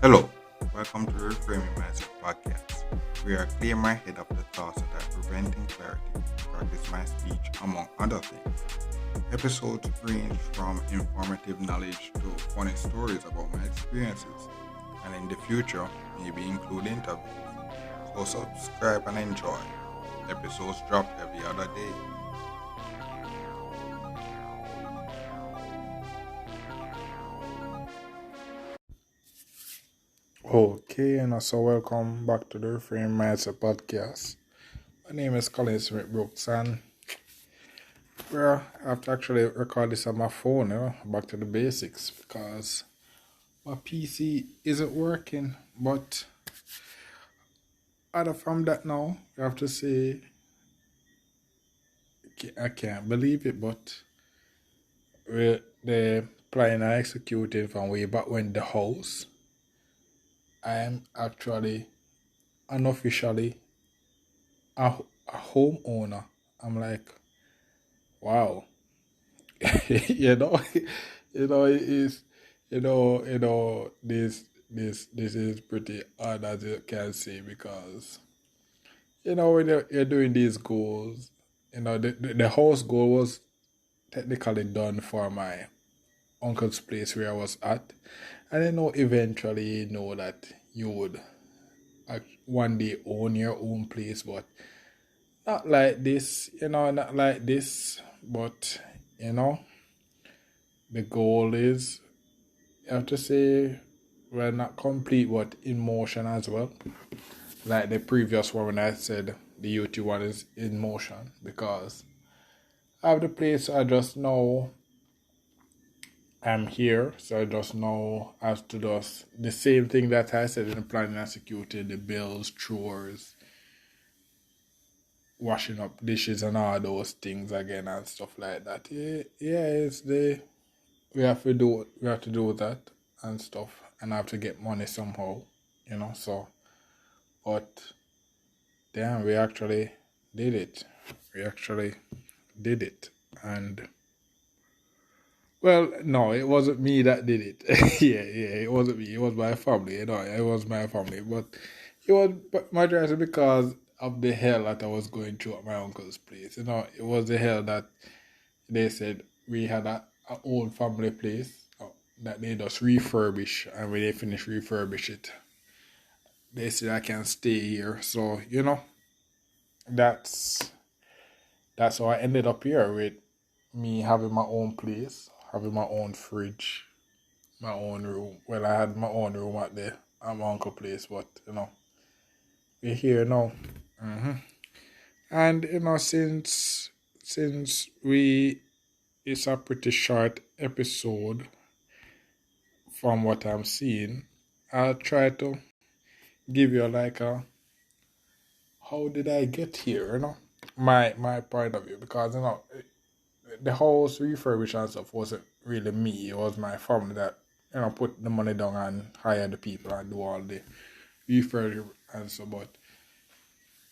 Hello, welcome to the Reframing Mindset podcast. We are clear-minded of the thoughts that are preventing clarity and practice my speech, among other things. Episodes range from informative knowledge to funny stories about my experiences, and in the future, maybe include interviews. So subscribe and enjoy. Episodes drop every other day. Okay, and so welcome back to the Reframe Mindset podcast. My name is Colin Smith Brooks, and I have to actually record this on my phone, back to the basics, because my PC isn't working. But other from that now, I have to say, I can't believe it, but the plan I executed from way back when the house, I am actually unofficially a homeowner. I'm like, wow. you know, it is, this is pretty odd as you can see, because when you're doing these goals, the house goal was technically done for my uncle's place where I was at, and I know eventually that you would one day own your own place, but not like this, not like this, but the goal is, I have to say, well, not complete, but in motion as well. Like the previous one, when I said the UT one is in motion, because I have the place. I just know I'm here, so I just know I have to do the same thing that I said in the planning and executed: the bills, chores, washing up dishes, and all those things again and stuff like that. Yeah, it's the we have to do that and stuff, and I have to get money somehow, so, but damn, we actually did it. We actually did it. And well, no, it wasn't me that did it. yeah, it wasn't me. It was my family, it was my family. But it was majority because of the hell that I was going through at my uncle's place. It was the hell that they said we had a old family place that they just refurbish, and when they finish refurbish it, they said I can stay here. So that's how I ended up here, with me having my own place, having my own fridge, my own room. Well, I had my own room at my uncle's place, but we're here now. And since it's a pretty short episode from what I'm seeing, I'll try to give you like a how did I get here, my point of view, because the house refurbish and stuff wasn't really me. It was my family that put the money down and hire the people and do all the refurbish and so. But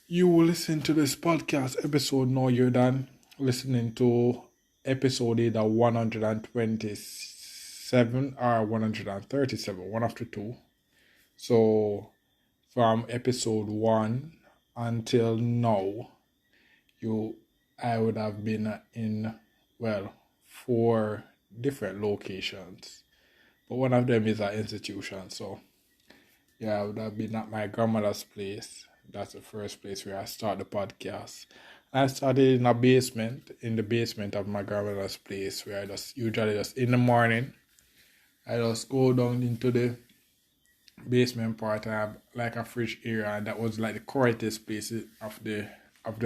you will listen to this podcast episode now. You're done listening to episode either 127 or 137, one after two. So from episode 1 until now, I would have been in, well, 4 different locations, but one of them is an institution. So yeah, I would have been at my grandmother's place. That's the first place where I start the podcast. I started in the basement of my grandmother's place, where I just usually just in the morning, I just go down into the basement part. I have like a fridge area, and that was like the quietest place of the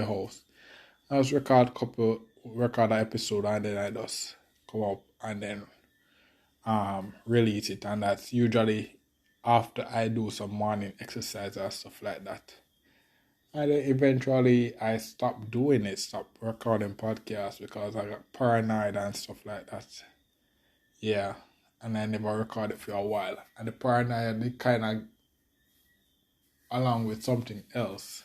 house. I just record an episode, and then I just come up and then release it, and that's usually after I do some morning exercise or stuff like that. And then eventually I stopped recording podcasts, because I got paranoid and stuff like that. Yeah. And I never recorded for a while. And the paranoid, it kind of, along with something else,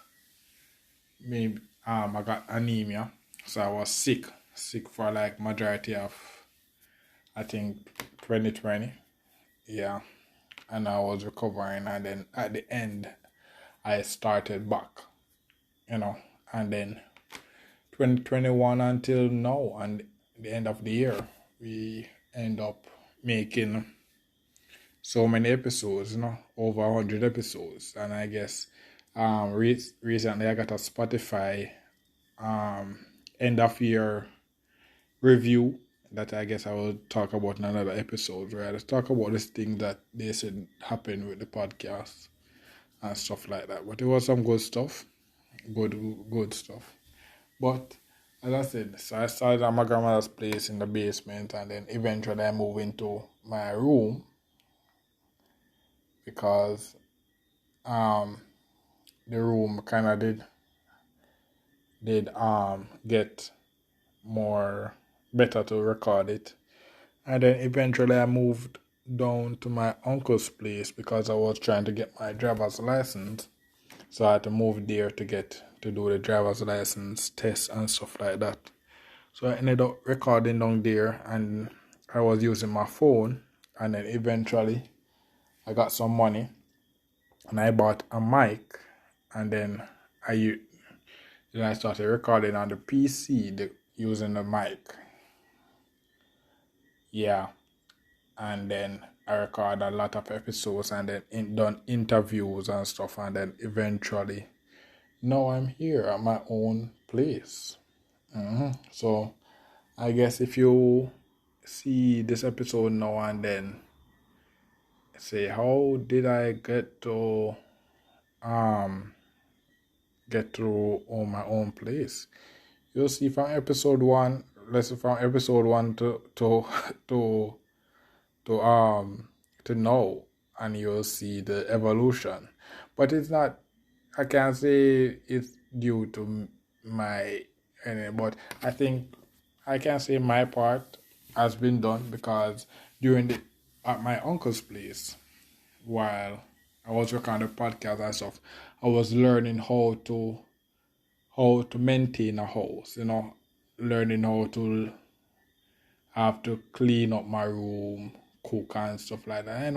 maybe I got anemia. So I was sick for like majority of, I think, 2020. Yeah, and I was recovering, and then at the end I started back, you know, and then 2021 until now, and the end of the year, we end up making so many episodes, over 100 episodes. And I guess recently I got a Spotify um, end of year review that I guess I will talk about in another episode, where I just talk about this thing that they said happened with the podcast and stuff like that. But it was some good stuff, good stuff. But as I said, so I started at my grandmother's place in the basement, and then eventually I moved into my room because the room kind of did get more better to record it. And then eventually I moved down to my uncle's place because I was trying to get my driver's license. So I had to move there to do the driver's license test and stuff like that. So I ended up recording down there, and I was using my phone, and then eventually I got some money and I bought a mic, and then I started recording on the PC using the mic. Yeah. And then I recorded a lot of episodes, and then done interviews and stuff, and then eventually now I'm here at my own place. So I guess if you see this episode now and then say, how did I get to on my own place? You'll see from episode one. Let's say from episode one to to know, and you'll see the evolution. But it's not, I can't say it's due to but I think I can say my part has been done, because at my uncle's place, while I was working on the podcast and stuff, I was learning how to maintain a house, learning how to have to clean up my room, cook and stuff like that.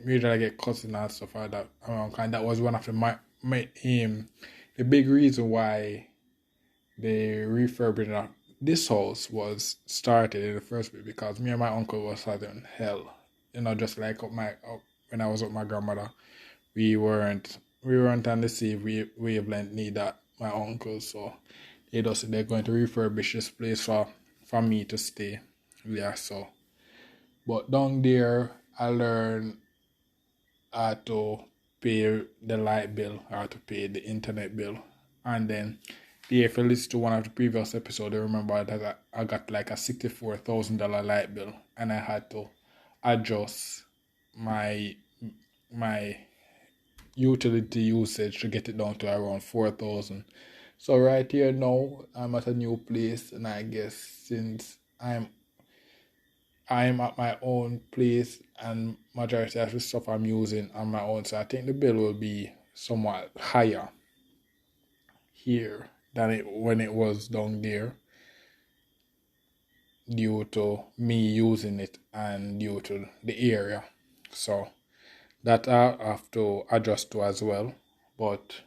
Usually I get cousin and stuff like that around, and that was one of the big reason why the refurbishing of this house was started in the first place, because me and my uncle was having hell. Just like when I was with my grandmother, we weren't on the same wavelength need that my uncle, so they're going to refurbish this place for me to stay. Yeah, so but down there I learned how to pay the light bill, how to pay the internet bill. And then if you listen to one of the previous episodes, I remember that I got like a $64,000 light bill, and I had to adjust my utility usage to get it down to around 4,000. So right here now I'm at a new place, and I guess since I'm at my own place, and majority of the stuff I'm using on my own, so I think the bill will be somewhat higher here than when it was down there, due to me using it and due to the area. So that I have to adjust to as well. But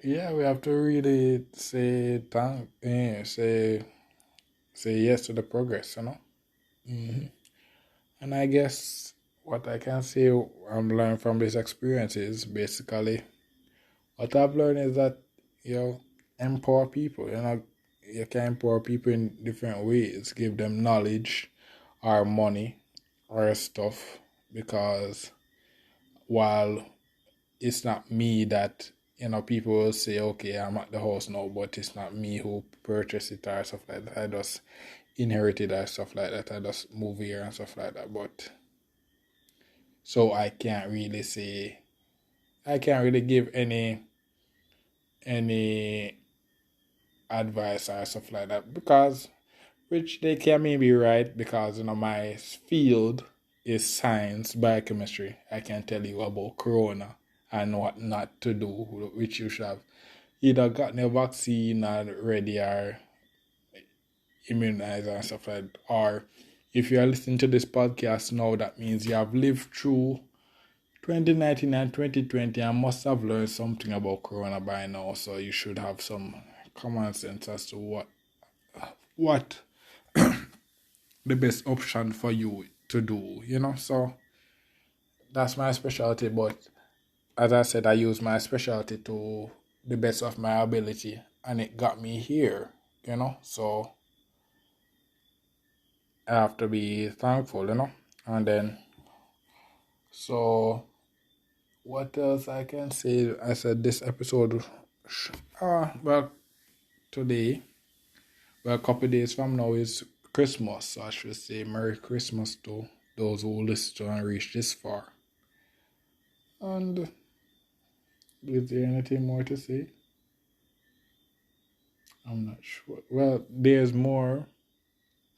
yeah, we have to really say yes to the progress, And I guess what I can say I'm learning from this experience is basically, what I've learned is that empower people. You can empower people in different ways. Give them knowledge or money or stuff, because while it's not me that, people will say, okay, I'm at the house now, but it's not me who purchased it or stuff like that. I just inherited or stuff like that. I just move here and stuff like that. But so I can't really give any advice or stuff like that, because which they can maybe right, because my field is science, biochemistry. I can tell you about corona and what not to do, which you should have either gotten a vaccine already or immunized and stuff like that. Or if you are listening to this podcast now, that means you have lived through 2019 and 2020 and must have learned something about Corona by now. So you should have some common sense as to what the best option for you to do, So that's my specialty, but as I said, I use my specialty to the best of my ability, and it got me here. So I have to be thankful. And then, so what else I can say? I said this episode, well, today, well, a couple days from now is Christmas, so I should say Merry Christmas to those who listen to and reach this far. And is there anything more to say? I'm not sure. Well, there's more.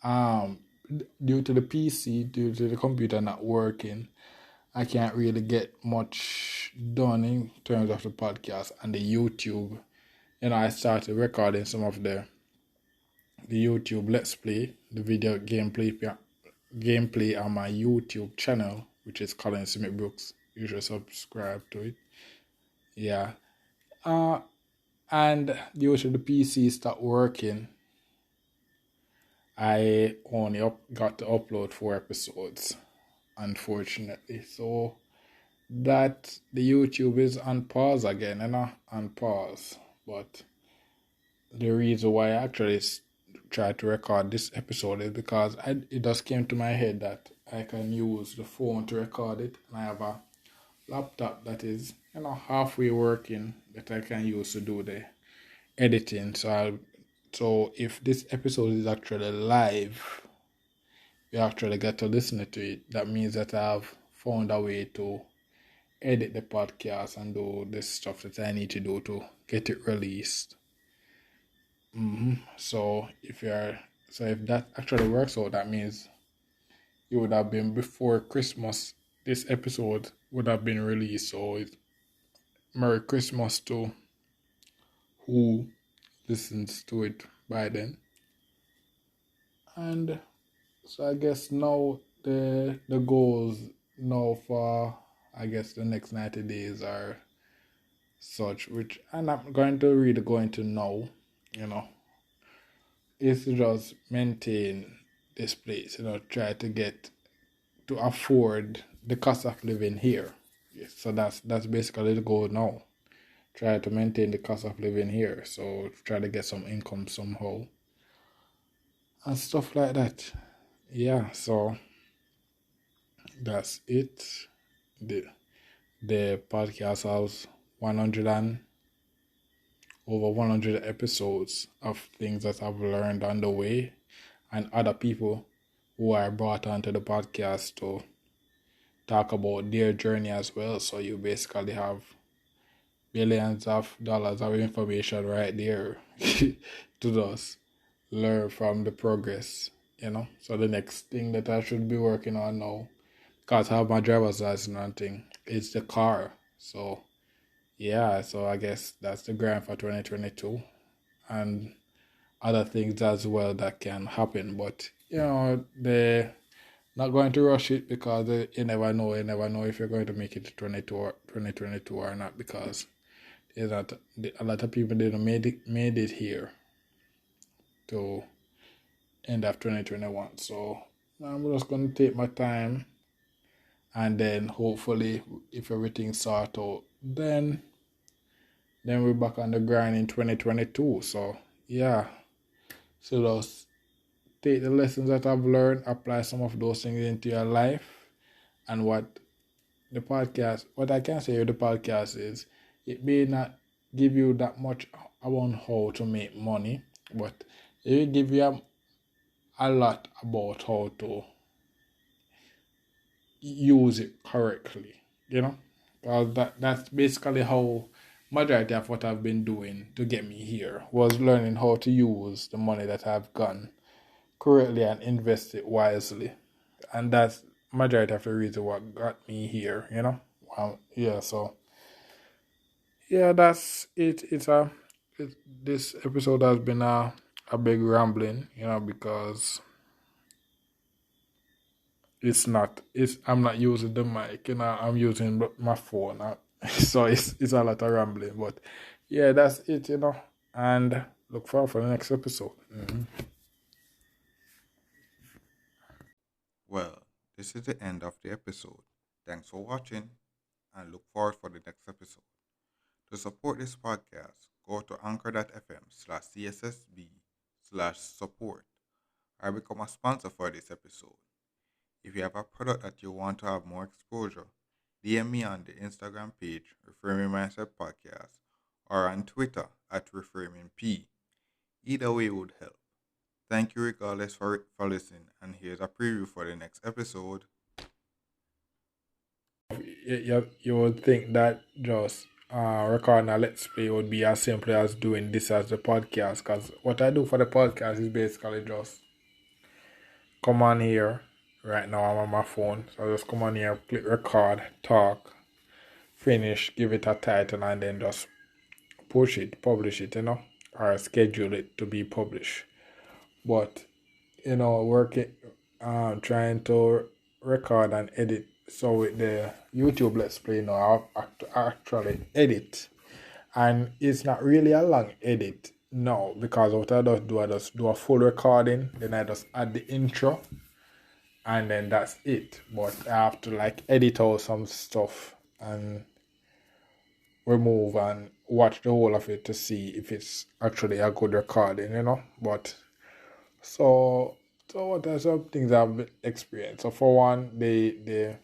Due to the PC, due to the computer not working, I can't really get much done in terms of the podcast and the YouTube. I started recording some of the YouTube Let's Play, the video gameplay on my YouTube channel, which is Colin Smith Brooks. You should subscribe to it. Yeah. And due to the PC start working, I only got to upload 4 episodes, unfortunately. So that the YouTube is on pause again, on pause. But the reason why I actually tried to record this episode is because it just came to my head that I can use the phone to record it, and I have a laptop that is halfway working that I can use to do the editing. So if this episode is actually live, you actually get to listen to it. That means that I've found a way to edit the podcast and do this stuff that I need to do to get it released. So if that actually works out, that means it would have been before Christmas. This episode would have been released. So it's Merry Christmas to who listens to it by then. And so I guess now the goals now for the next 90 days are such, which I'm not going to really go into now, is to just maintain this place, try to get to afford the cost of living here. Yes, so that's basically the goal now. Try to maintain the cost of living here. So try to get some income somehow. And stuff like that. Yeah, so that's it. The podcast has over 100 episodes of things that I've learned on the way, and other people who are brought onto the podcast to talk about their journey as well. So you basically have billions of dollars of information right there to just learn from the progress, So the next thing that I should be working on now, because I have my driver's license and thing, is the car. So yeah, so I guess that's the grind for 2022 and other things as well that can happen. But they're not going to rush it, because you never know if you're going to make it to 2022 or not, because there's not a lot of people didn't made it here to end of 2021. So I'm just going to take my time, and then hopefully if everything sorts out, then we're back on the grind in 2022. So yeah, so just take the lessons that I've learned, apply some of those things into your life. And what I can say with the podcast is, it may not give you that much about how to make money, but it will give you a lot about how to use it correctly, because that's basically how majority of what I've been doing to get me here was learning how to use the money that I've gotten correctly and invest it wisely. And that's majority of the reason what got me here, so yeah, that's it. It's a this episode has been a big rambling, because I'm not using the mic, I'm using my phone. So it's a lot of rambling. But yeah, that's it, And look forward for the next episode. Well, this is the end of the episode. Thanks for watching and look forward for the next episode. To support this podcast, go to anchor.fm/cssb/support or become a sponsor for this episode. If you have a product that you want to have more exposure, DM me on the Instagram page, Reframing Mindset Podcast, or on Twitter at ReframingP. Either way would help. Thank you regardless for listening, and here's a preview for the next episode. You would think that just recording a let's play would be as simple as doing this as the podcast, because what I do for the podcast is basically just come on here. Right now I'm on my phone, so I just come on here, click record, talk, finish, give it a title, and then just publish it, or schedule it to be published. But working, trying to record and edit. So with the YouTube Let's Play now, I actually edit, and it's not really a long edit. No, because what I just do a full recording, then I just add the intro, and then that's it. But I have to edit out some stuff and remove and watch the whole of it to see if it's actually a good recording. But so what are some things I've experienced? So for one, the